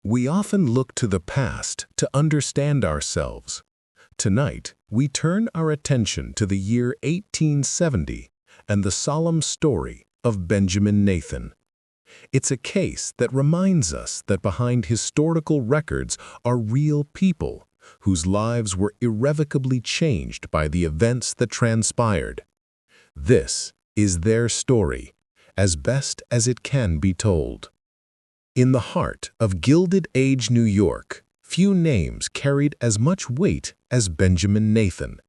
We often look to the past to understand ourselves. Tonight, we turn our attention to the year 1870 and the solemn story of Benjamin Nathan. It's a case that reminds us that behind historical records are real people whose lives were irrevocably changed by the events that transpired. This is their story, as best as it can be told. In the heart of Gilded Age New York, few names carried as much weight as Benjamin Nathan.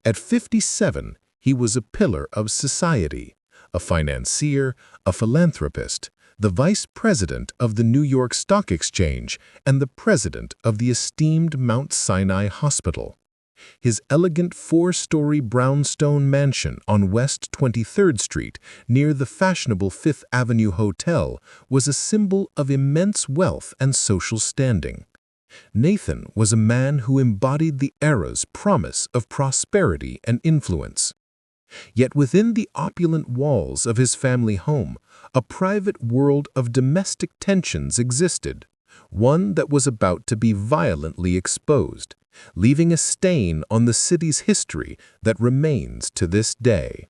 At 57, he was a pillar of society, a financier, a philanthropist, the vice president of the New York Stock Exchange, and the president of the esteemed Mount Sinai Hospital. His elegant four-story brownstone mansion on West 23rd Street, near the fashionable Fifth Avenue Hotel, was a symbol of immense wealth and social standing. Nathan was a man who embodied the era's promise of prosperity and influence. Yet within the opulent walls of his family home, a private world of domestic tensions existed, one that was about to be violently exposed, leaving a stain on the city's history that remains to this day.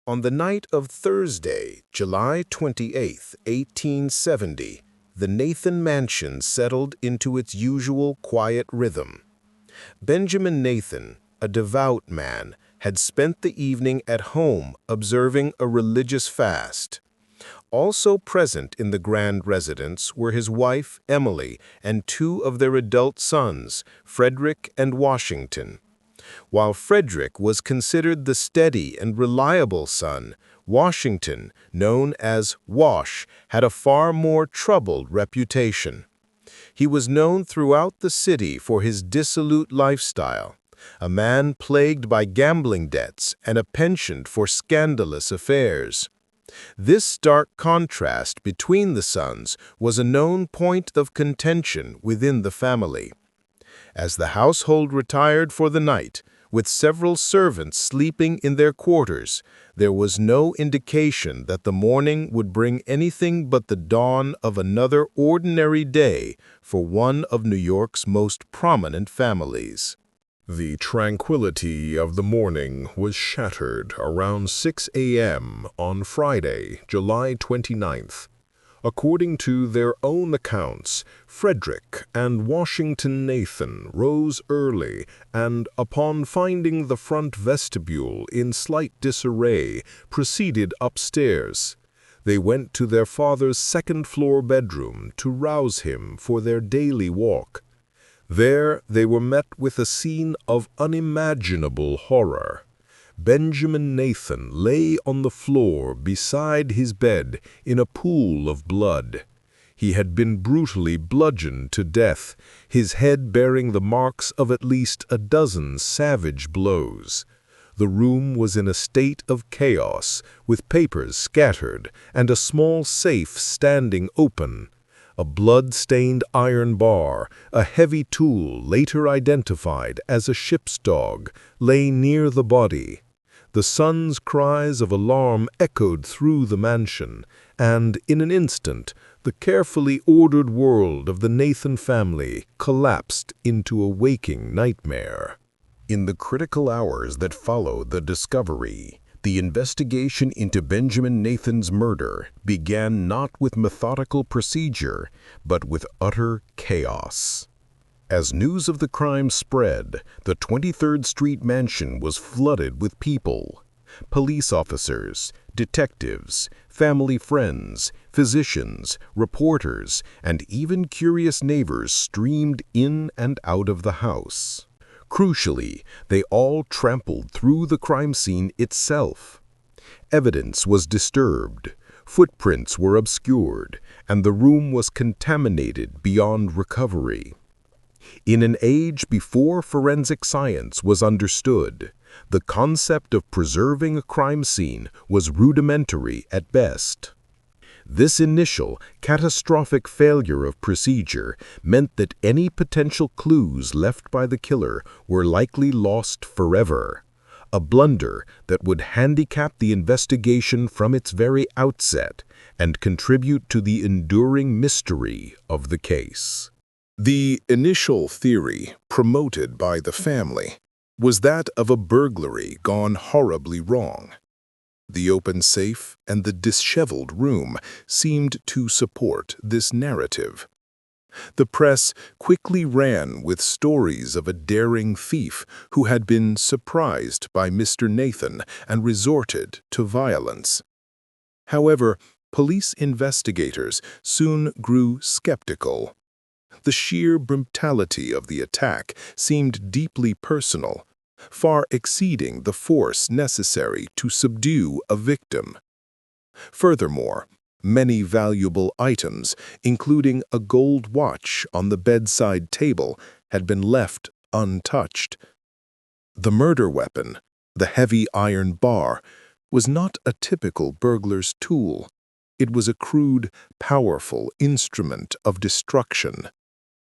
On the night of Thursday, July 28, 1870, the Nathan mansion settled into its usual quiet rhythm. Benjamin Nathan, a devout man, had spent the evening at home observing a religious fast. Also present in the grand residence were his wife, Emily, and two of their adult sons, Frederick and Washington. While Frederick was considered the steady and reliable son, Washington, known as Wash, had a far more troubled reputation. He was known throughout the city for his dissolute lifestyle, a man plagued by gambling debts and a penchant for scandalous affairs. This stark contrast between the sons was a known point of contention within the family. As the household retired for the night, with several servants sleeping in their quarters, there was no indication that the morning would bring anything but the dawn of another ordinary day for one of New York's most prominent families. The tranquility of the morning was shattered around 6 a.m. on Friday, July 29th. According to their own accounts, Frederick and Washington Nathan rose early and, upon finding the front vestibule in slight disarray, proceeded upstairs. They went to their father's second-floor bedroom to rouse him for their daily walk. There they were met with a scene of unimaginable horror. Benjamin Nathan lay on the floor beside his bed in a pool of blood. He had been brutally bludgeoned to death, his head bearing the marks of at least a dozen savage blows. The room was in a state of chaos, with papers scattered and a small safe standing open. A blood-stained iron bar, a heavy tool later identified as a ship's dog, lay near the body. The sons' cries of alarm echoed through the mansion, and in an instant, the carefully ordered world of the Nathan family collapsed into a waking nightmare. In the critical hours that followed the discovery, the investigation into Benjamin Nathan's murder began not with methodical procedure, but with utter chaos. As news of the crime spread, the 23rd Street mansion was flooded with people. Police officers, detectives, family friends, physicians, reporters, and even curious neighbors streamed in and out of the house. Crucially, they all trampled through the crime scene itself. Evidence was disturbed, footprints were obscured, and the room was contaminated beyond recovery. In an age before forensic science was understood, the concept of preserving a crime scene was rudimentary at best. This initial, catastrophic failure of procedure meant that any potential clues left by the killer were likely lost forever, a blunder that would handicap the investigation from its very outset and contribute to the enduring mystery of the case. The initial theory, promoted by the family, was that of a burglary gone horribly wrong. The open safe and the disheveled room seemed to support this narrative. The press quickly ran with stories of a daring thief who had been surprised by Mr. Nathan and resorted to violence. However, police investigators soon grew skeptical. The sheer brutality of the attack seemed deeply personal, far exceeding the force necessary to subdue a victim. Furthermore, many valuable items, including a gold watch on the bedside table, had been left untouched. The murder weapon, the heavy iron bar, was not a typical burglar's tool. It was a crude, powerful instrument of destruction.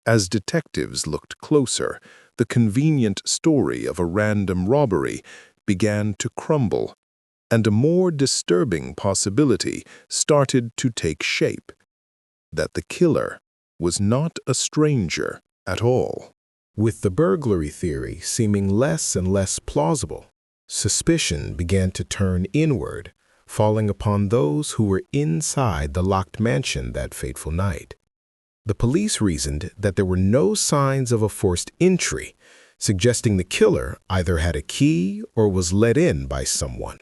As detectives looked closer, the convenient story of a random robbery began to crumble, and a more disturbing possibility started to take shape: that the killer was not a stranger at all. With the burglary theory seeming less and less plausible, suspicion began to turn inward, falling upon those who were inside the locked mansion that fateful night. The police reasoned that there were no signs of a forced entry, suggesting the killer either had a key or was let in by someone.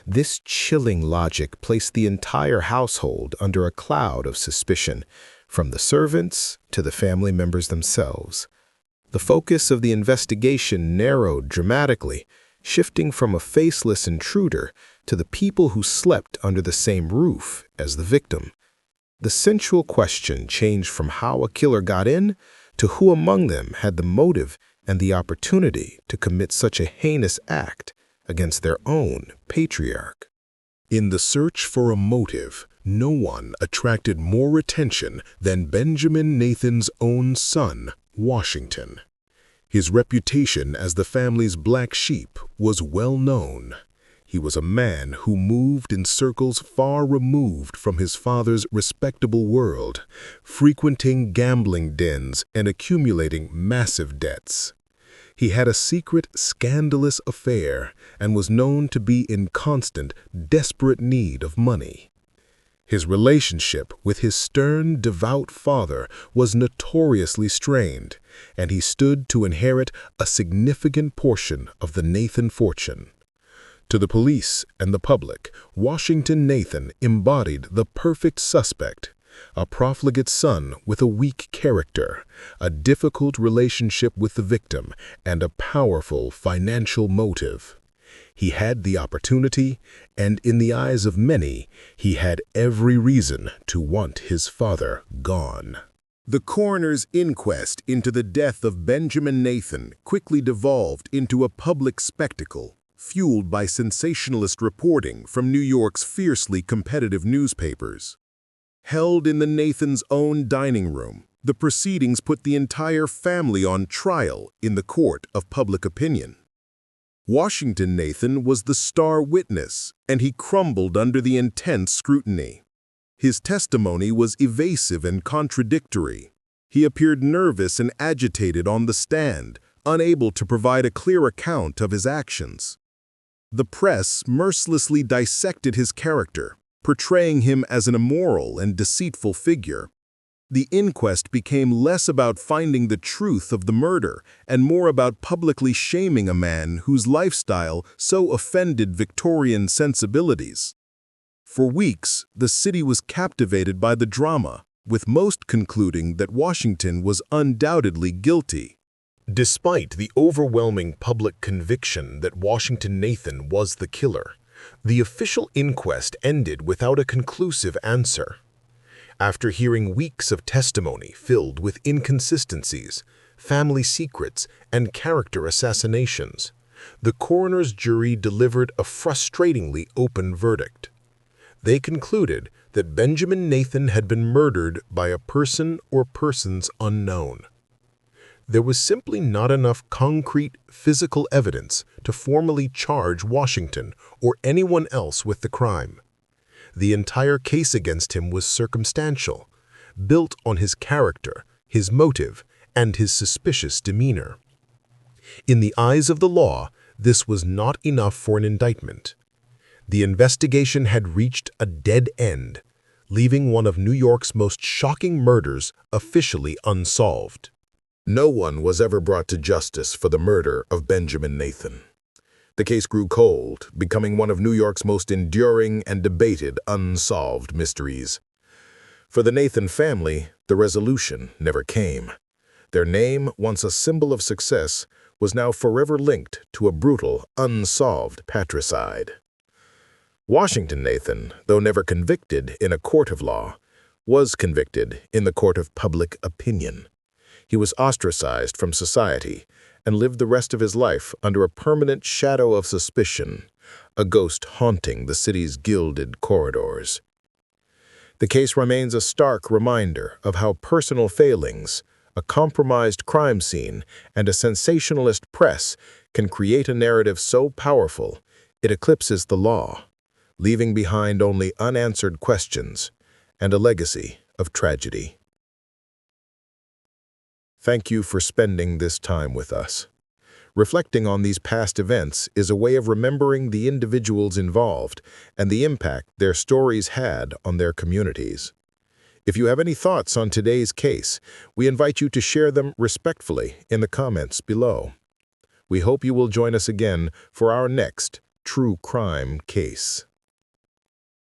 This chilling logic placed the entire household under a cloud of suspicion, from the servants to the family members themselves. The focus of the investigation narrowed dramatically, shifting from a faceless intruder to the people who slept under the same roof as the victim. The central question changed from how a killer got in to who among them had the motive and the opportunity to commit such a heinous act against their own patriarch. In the search for a motive, no one attracted more attention than Benjamin Nathan's own son, Washington. His reputation as the family's black sheep was well known. He was a man who moved in circles far removed from his father's respectable world, frequenting gambling dens and accumulating massive debts. He had a secret, scandalous affair and was known to be in constant, desperate need of money. His relationship with his stern, devout father was notoriously strained, and he stood to inherit a significant portion of the Nathan fortune. To the police and the public, Washington Nathan embodied the perfect suspect: a profligate son with a weak character, a difficult relationship with the victim, and a powerful financial motive. He had the opportunity, and in the eyes of many, he had every reason to want his father gone. The coroner's inquest into the death of Benjamin Nathan quickly devolved into a public spectacle, fueled by sensationalist reporting from New York's fiercely competitive newspapers. Held in the Nathan's own dining room, the proceedings put the entire family on trial in the court of public opinion. Washington Nathan was the star witness, and he crumbled under the intense scrutiny. His testimony was evasive and contradictory. He appeared nervous and agitated on the stand, unable to provide a clear account of his actions. The press mercilessly dissected his character, portraying him as an immoral and deceitful figure. The inquest became less about finding the truth of the murder and more about publicly shaming a man whose lifestyle so offended Victorian sensibilities. For weeks, the city was captivated by the drama, with most concluding that Washington was undoubtedly guilty. Despite the overwhelming public conviction that Washington Nathan was the killer, the official inquest ended without a conclusive answer. After hearing weeks of testimony filled with inconsistencies, family secrets, and character assassinations, the coroner's jury delivered a frustratingly open verdict. They concluded that Benjamin Nathan had been murdered by a person or persons unknown. There was simply not enough concrete, physical evidence to formally charge Washington or anyone else with the crime. The entire case against him was circumstantial, built on his character, his motive, and his suspicious demeanor. In the eyes of the law, this was not enough for an indictment. The investigation had reached a dead end, leaving one of New York's most shocking murders officially unsolved. No one was ever brought to justice for the murder of Benjamin Nathan. The case grew cold, becoming one of New York's most enduring and debated unsolved mysteries. For the Nathan family, the resolution never came. Their name, once a symbol of success, was now forever linked to a brutal, unsolved patricide. Washington Nathan, though never convicted in a court of law, was convicted in the court of public opinion. He was ostracized from society and lived the rest of his life under a permanent shadow of suspicion, a ghost haunting the city's gilded corridors. The case remains a stark reminder of how personal failings, a compromised crime scene, and a sensationalist press can create a narrative so powerful it eclipses the law, leaving behind only unanswered questions and a legacy of tragedy. Thank you for spending this time with us. Reflecting on these past events is a way of remembering the individuals involved and the impact their stories had on their communities. If you have any thoughts on today's case, we invite you to share them respectfully in the comments below. We hope you will join us again for our next true crime case.